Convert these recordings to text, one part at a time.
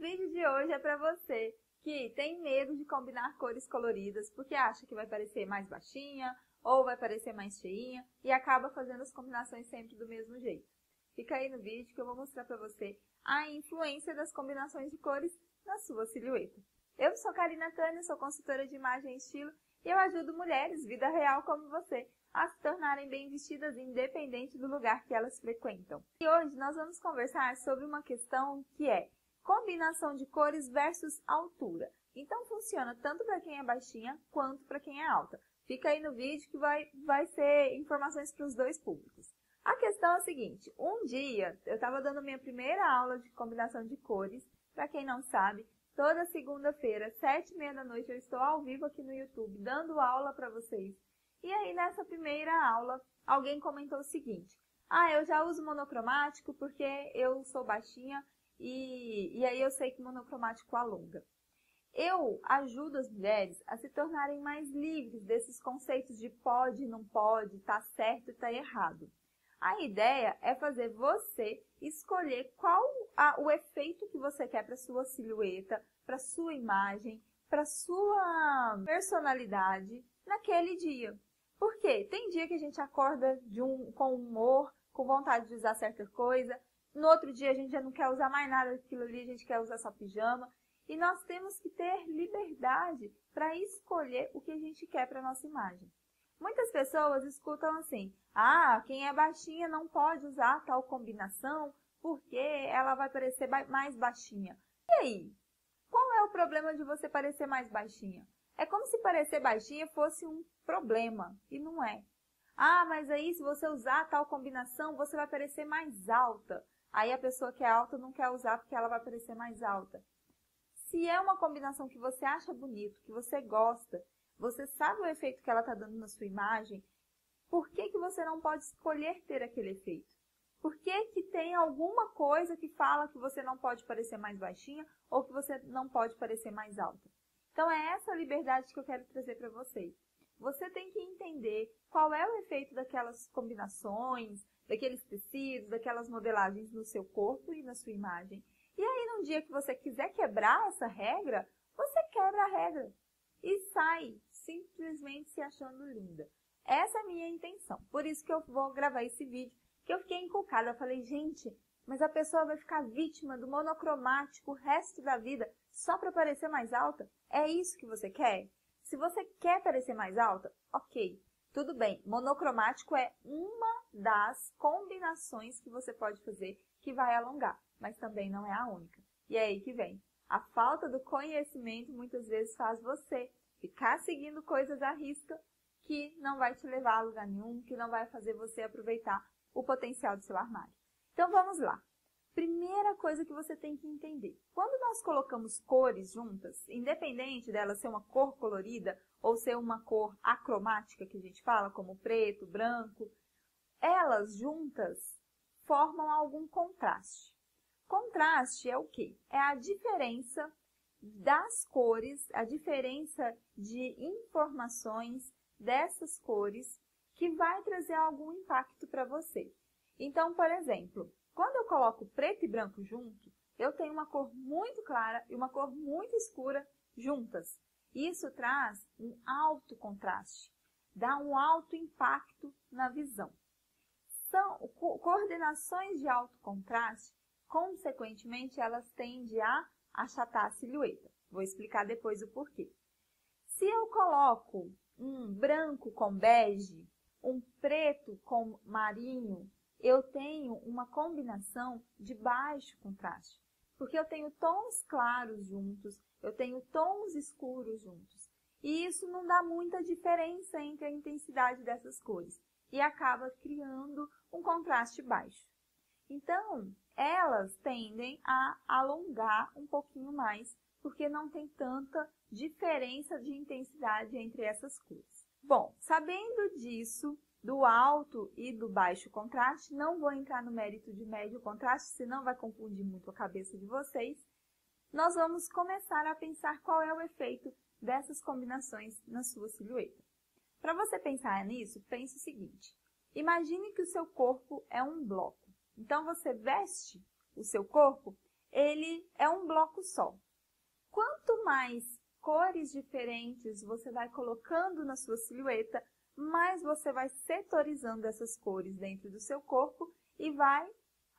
vídeo de hoje é para você que tem medo de combinar cores coloridas porque acha que vai parecer mais baixinha ou vai parecer mais cheinha e acaba fazendo as combinações sempre do mesmo jeito. Fica aí no vídeo que eu vou mostrar para você a influência das combinações de cores na sua silhueta. Eu sou Karina Tânia, sou consultora de imagem e estilo e eu ajudo mulheres, vida real como você, a se tornarem bem vestidas independente do lugar que elas frequentam. E hoje nós vamos conversar sobre uma questão que é combinação de cores versus altura. Então funciona tanto para quem é baixinha quanto para quem é alta. Fica aí no vídeo que vai ser informações para os dois públicos. A questão é a seguinte, um dia eu estava dando minha primeira aula de combinação de cores. Para quem não sabe, toda segunda-feira, 7h30 da noite, eu estou ao vivo aqui no YouTube dando aula para vocês. E aí nessa primeira aula, alguém comentou o seguinte, eu já uso monocromático porque eu sou baixinha e aí eu sei que monocromático alonga. Eu ajudo as mulheres a se tornarem mais livres desses conceitos de pode, não pode, tá certo e tá errado. A ideia é fazer você escolher qual o efeito que você quer para sua silhueta, para sua imagem, para sua personalidade naquele dia. Por quê? Tem dia que a gente acorda com humor, com vontade de usar certa coisa, no outro dia a gente já não quer usar mais nada daquilo ali, a gente quer usar só pijama. E nós temos que ter liberdade para escolher o que a gente quer para a nossa imagem. Muitas pessoas escutam assim, quem é baixinha não pode usar tal combinação porque ela vai parecer mais baixinha. E aí? Qual é o problema de você parecer mais baixinha? É como se parecer baixinha fosse um problema, e não é. Mas aí se você usar tal combinação, você vai parecer mais alta. Aí a pessoa que é alta não quer usar porque ela vai parecer mais alta. Se é uma combinação que você acha bonito, que você gosta, você sabe o efeito que ela está dando na sua imagem, por que você não pode escolher ter aquele efeito? Por que tem alguma coisa que fala que você não pode parecer mais baixinha ou que você não pode parecer mais alta? Então é essa liberdade que eu quero trazer para vocês. Você tem que entender qual é o efeito daquelas combinações, daqueles tecidos, daquelas modelagens no seu corpo e na sua imagem. E aí, num dia que você quiser quebrar essa regra, você quebra a regra e sai simplesmente se achando linda. Essa é a minha intenção. Por isso que eu vou gravar esse vídeo, que eu fiquei encucada. Eu falei, gente, mas a pessoa vai ficar vítima do monocromático o resto da vida só para parecer mais alta? É isso que você quer? Se você quer parecer mais alta, ok, tudo bem. Monocromático é uma das combinações que você pode fazer que vai alongar, mas também não é a única. E é aí que vem. A falta do conhecimento muitas vezes faz você ficar seguindo coisas à risca que não vai te levar a lugar nenhum, que não vai fazer você aproveitar o potencial do seu armário. Então vamos lá. Primeira coisa que você tem que entender. Quando nós colocamos cores juntas, independente dela ser uma cor colorida ou ser uma cor acromática, que a gente fala, como preto, branco, elas juntas formam algum contraste. Contraste é o quê? É a diferença das cores, a diferença de informações dessas cores que vai trazer algum impacto para você. Então, por exemplo, quando eu coloco preto e branco junto, eu tenho uma cor muito clara e uma cor muito escura juntas. Isso traz um alto contraste, dá um alto impacto na visão. São coordenações de alto contraste, consequentemente, elas tendem a achatar a silhueta. Vou explicar depois o porquê. Se eu coloco um branco com bege, um preto com marinho, eu tenho uma combinação de baixo contraste, porque eu tenho tons claros juntos, eu tenho tons escuros juntos. E isso não dá muita diferença entre a intensidade dessas cores e acaba criando um contraste baixo. Então, elas tendem a alongar um pouquinho mais, porque não tem tanta diferença de intensidade entre essas cores. Bom, sabendo disso, do alto e do baixo contraste, não vou entrar no mérito de médio contraste, senão vai confundir muito a cabeça de vocês. Nós vamos começar a pensar qual é o efeito dessas combinações na sua silhueta. Para você pensar nisso, pense o seguinte. Imagine que o seu corpo é um bloco. Então, você veste o seu corpo ele é um bloco só. Quanto mais cores diferentes você vai colocando na sua silhueta, mais você vai setorizando essas cores dentro do seu corpo e vai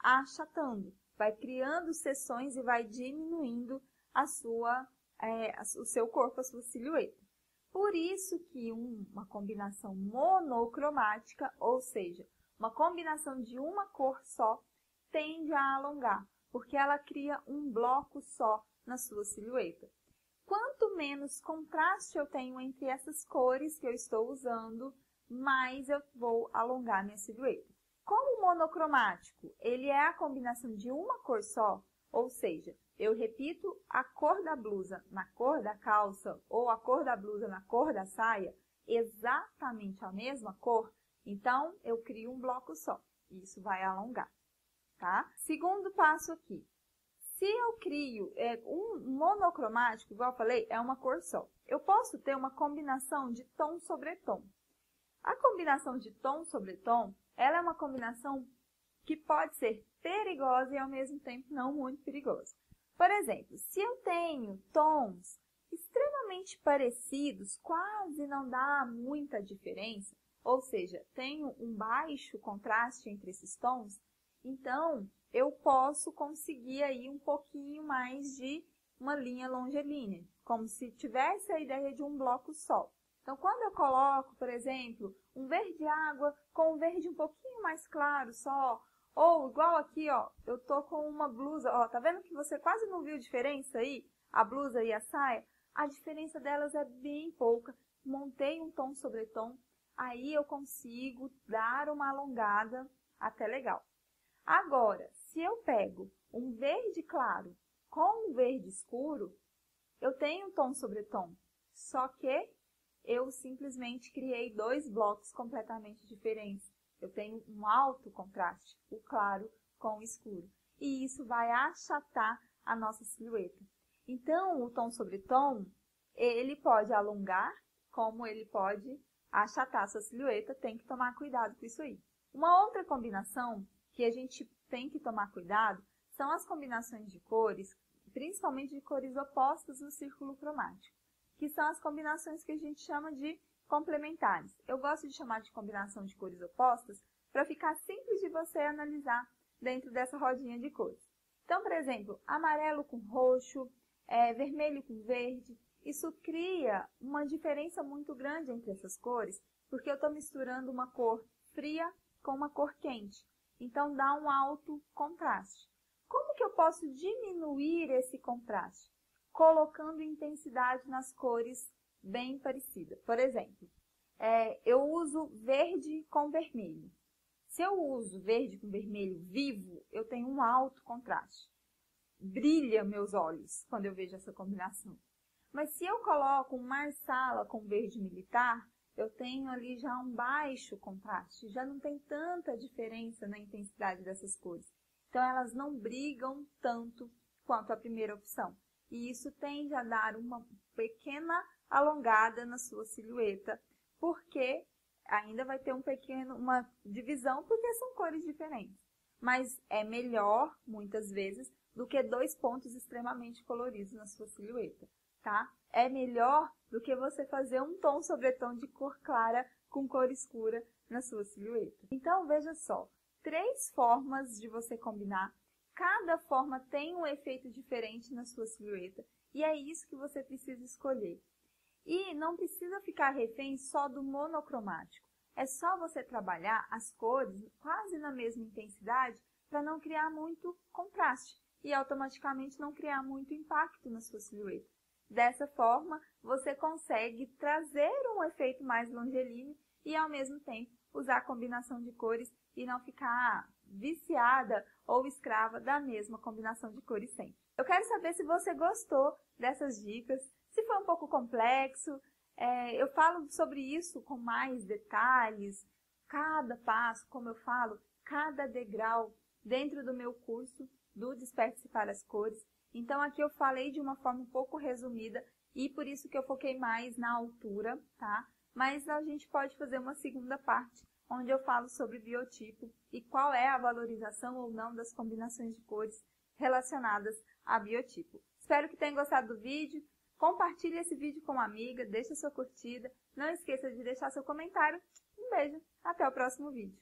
achatando, vai criando seções e vai diminuindo o seu corpo, a sua silhueta. Por isso que uma combinação monocromática, ou seja, uma combinação de uma cor só, tende a alongar, porque ela cria um bloco só na sua silhueta. Quanto menos contraste eu tenho entre essas cores que eu estou usando, mais eu vou alongar minha silhueta. Como o monocromático, ele é a combinação de uma cor só, ou seja, eu repito a cor da blusa na cor da calça ou a cor da blusa na cor da saia, exatamente a mesma cor, então eu crio um bloco só. Isso vai alongar, tá? Segundo passo aqui. Se eu crio um monocromático, igual eu falei, é uma cor só. Eu posso ter uma combinação de tom sobre tom. A combinação de tom sobre tom, ela é uma combinação que pode ser perigosa e ao mesmo tempo não muito perigosa. Por exemplo, se eu tenho tons extremamente parecidos, quase não dá muita diferença, ou seja, tenho um baixo contraste entre esses tons, então eu posso conseguir aí um pouquinho mais de uma linha longilínea, como se tivesse a ideia de um bloco só. Então, quando eu coloco, por exemplo, um verde água com um verde um pouquinho mais claro só, ou igual aqui, ó, eu tô com uma blusa, ó, tá vendo que você quase não viu diferença aí? A blusa e a saia? A diferença delas é bem pouca. Montei um tom sobre tom, aí eu consigo dar uma alongada até legal. Agora, se eu pego um verde claro com um verde escuro, eu tenho um tom sobre tom, só que eu simplesmente criei dois blocos completamente diferentes. Eu tenho um alto contraste, o claro com o escuro. E isso vai achatar a nossa silhueta. Então, o tom sobre tom, ele pode alongar, como ele pode achatar a sua silhueta. Tem que tomar cuidado com isso aí. Uma outra combinação que a gente tem que tomar cuidado são as combinações de cores, principalmente de cores opostas no círculo cromático, que são as combinações que a gente chama de complementares. Eu gosto de chamar de combinação de cores opostas para ficar simples de você analisar dentro dessa rodinha de cores. Então, por exemplo, amarelo com roxo, vermelho com verde, isso cria uma diferença muito grande entre essas cores, porque eu estou misturando uma cor fria com uma cor quente. Então, dá um alto contraste. Como que eu posso diminuir esse contraste? Colocando intensidade nas cores bem parecidas. Por exemplo, eu uso verde com vermelho. Se eu uso verde com vermelho vivo, eu tenho um alto contraste. Brilha meus olhos quando eu vejo essa combinação. Mas se eu coloco um marsala com verde militar, eu tenho ali já um baixo contraste, já não tem tanta diferença na intensidade dessas cores. Então, elas não brigam tanto quanto a primeira opção. E isso tende a dar uma pequena alongada na sua silhueta, porque ainda vai ter uma divisão, porque são cores diferentes. Mas é melhor, muitas vezes, do que dois pontos extremamente coloridos na sua silhueta, tá? É melhor do que você fazer um tom sobre tom de cor clara com cor escura na sua silhueta. Então, veja só, 3 formas de você combinar. Cada forma tem um efeito diferente na sua silhueta e é isso que você precisa escolher. E não precisa ficar refém só do monocromático. É só você trabalhar as cores quase na mesma intensidade para não criar muito contraste e automaticamente não criar muito impacto na sua silhueta. Dessa forma, você consegue trazer um efeito mais longilíneo e, ao mesmo tempo, usar a combinação de cores e não ficar viciada ou escrava da mesma combinação de cores sempre. Eu quero saber se você gostou dessas dicas, se foi um pouco complexo. Eu falo sobre isso com mais detalhes, cada passo, como eu falo, cada degrau dentro do meu curso do Desperte-se para as Cores. Então, aqui eu falei de uma forma um pouco resumida e por isso que eu foquei mais na altura, tá? Mas a gente pode fazer uma segunda parte, onde eu falo sobre biotipo e qual é a valorização ou não das combinações de cores relacionadas a biotipo. Espero que tenham gostado do vídeo. Compartilhe esse vídeo com uma amiga, deixe sua curtida. Não esqueça de deixar seu comentário. Um beijo, até o próximo vídeo.